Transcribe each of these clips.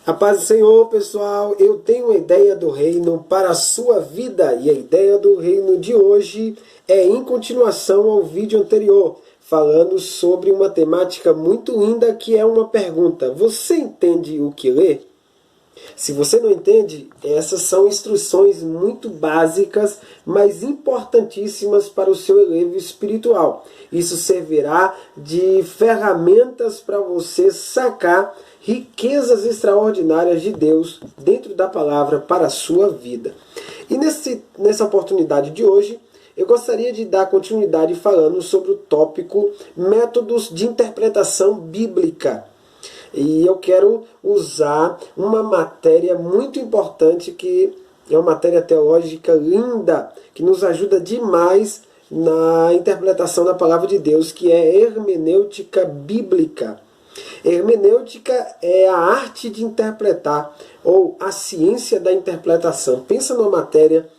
A paz do Senhor, pessoal. Eu tenho uma ideia do reino para a sua vida e a ideia do reino de hoje é em continuação ao vídeo anterior, falando sobre uma temática muito linda que é uma pergunta. Você entende o que lê? Se você não entende, essas são instruções muito básicas, mas importantíssimas para o seu elevo espiritual. Isso servirá de ferramentas para você sacar riquezas extraordinárias de Deus dentro da palavra para a sua vida. E nessa oportunidade de hoje, eu gostaria de dar continuidade falando sobre o tópico métodos de interpretação bíblica. E eu quero usar uma matéria muito importante que é uma matéria teológica linda, que nos ajuda demais na interpretação da palavra de Deus, que é hermenêutica bíblica. Hermenêutica é a arte de interpretar, ou a ciência da interpretação. Pensa numa matéria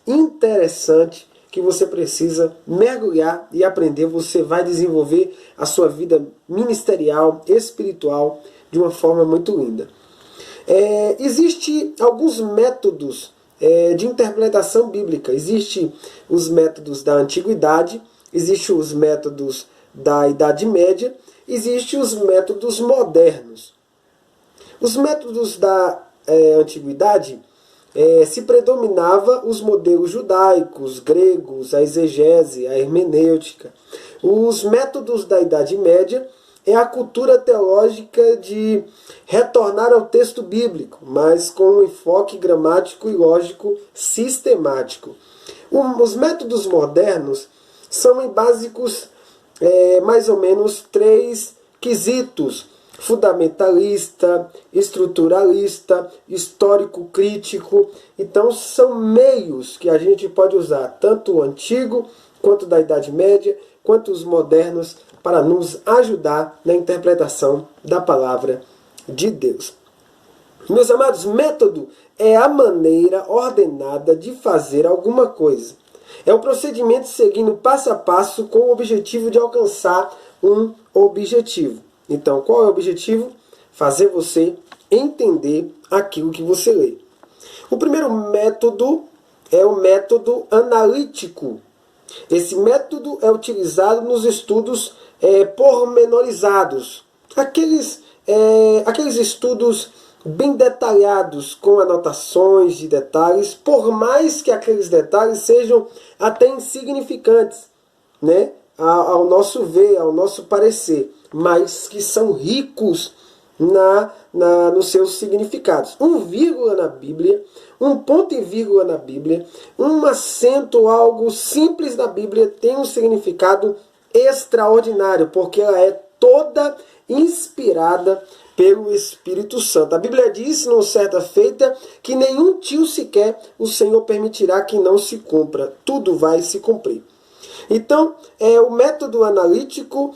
interessante que você precisa mergulhar e aprender. Você vai desenvolver a sua vida ministerial, espiritual, de uma forma muito linda. Existem alguns métodos de interpretação bíblica. Existem os métodos da antiguidade, existem os métodos da Idade Média, existem os métodos modernos. Os métodos da antiguidade se predominava os modelos judaicos, gregos, a exegese, a hermenêutica. Os métodos da Idade Média é a cultura teológica de retornar ao texto bíblico, mas com um enfoque gramático e lógico sistemático. Os métodos modernos são em básicos mais ou menos 3 quesitos: fundamentalista, estruturalista, histórico-crítico. Então são meios que a gente pode usar, tanto o antigo, quanto da Idade Média, quanto os modernos, para nos ajudar na interpretação da palavra de Deus. Meus amados, método é a maneira ordenada de fazer alguma coisa. É o procedimento seguindo passo a passo com o objetivo de alcançar um objetivo. Então, qual é o objetivo? Fazer você entender aquilo que você lê. O primeiro método é o método analítico. Esse método é utilizado nos estudos pormenorizados. Aqueles estudos bem detalhados, com anotações de detalhes, por mais que aqueles detalhes sejam até insignificantes, né? Ao nosso ver, ao nosso parecer, mas que são ricos nos seus significados. Um vírgula na Bíblia, um ponto e vírgula na Bíblia, um acento, algo simples na Bíblia tem um significado extraordinário, porque ela é toda inspirada pelo Espírito Santo. A Bíblia diz, numa certa feita, que nenhum tio sequer o Senhor permitirá que não se cumpra. Tudo vai se cumprir. Então, o método analítico,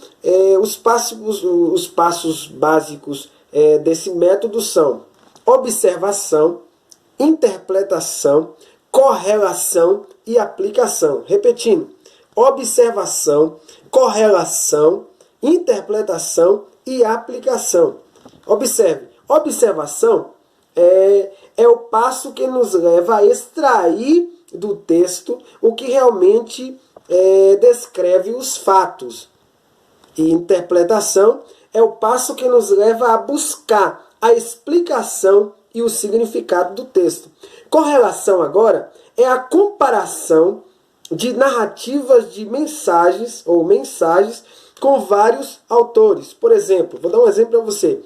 os passos básicos desse método são observação, interpretação, correlação e aplicação. Repetindo, observação, correlação, interpretação e aplicação. Observe, observação é o passo que nos leva a extrair do texto o que realmente descreve os fatos. E interpretação é o passo que nos leva a buscar a explicação e o significado do texto. Correlação agora é a comparação de narrativas de mensagens ou mensagens com vários autores. Por exemplo, vou dar um exemplo para você.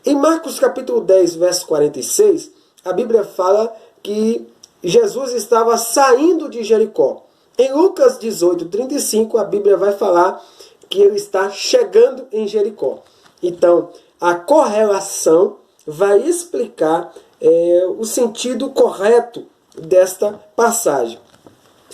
Em Marcos capítulo 10, verso 46, a Bíblia fala que Jesus estava saindo de Jericó. Em Lucas 18, 35, a Bíblia vai falar que ele está chegando em Jericó. Então, a correlação vai explicar o sentido correto desta passagem.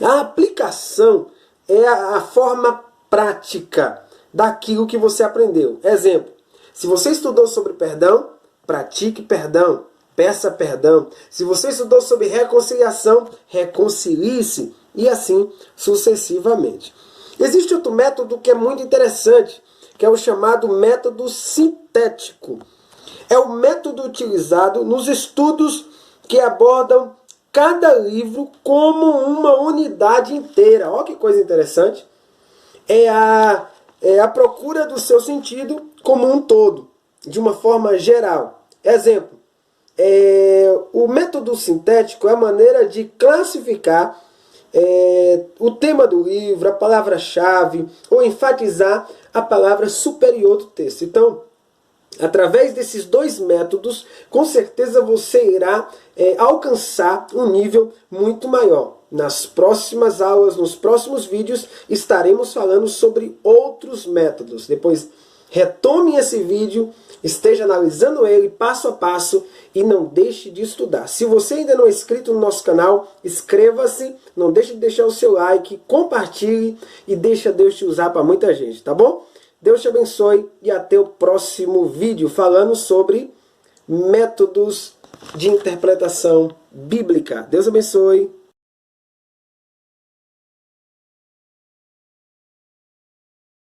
A aplicação é a forma prática daquilo que você aprendeu. Exemplo, se você estudou sobre perdão, pratique perdão, peça perdão. Se você estudou sobre reconciliação, reconcilie-se, e assim sucessivamente. Existe outro método que é muito interessante, que é o chamado método sintético. é o método utilizado nos estudos que abordam cada livro como uma unidade inteira. Olha que coisa interessante. É a procura do seu sentido como um todo, de uma forma geral. Exemplo, o método sintético é a maneira de classificar o tema do livro, a palavra-chave, ou enfatizar a palavra superior do texto. Então, através desses dois métodos, com certeza você irá alcançar um nível muito maior. Nas próximas aulas, nos próximos vídeos, estaremos falando sobre outros métodos. Depois, retome esse vídeo, esteja analisando ele passo a passo e não deixe de estudar. Se você ainda não é inscrito no nosso canal, inscreva-se, não deixe de deixar o seu like, compartilhe e deixa Deus te usar para muita gente, tá bom? Deus te abençoe e até o próximo vídeo falando sobre métodos de interpretação bíblica. Deus abençoe.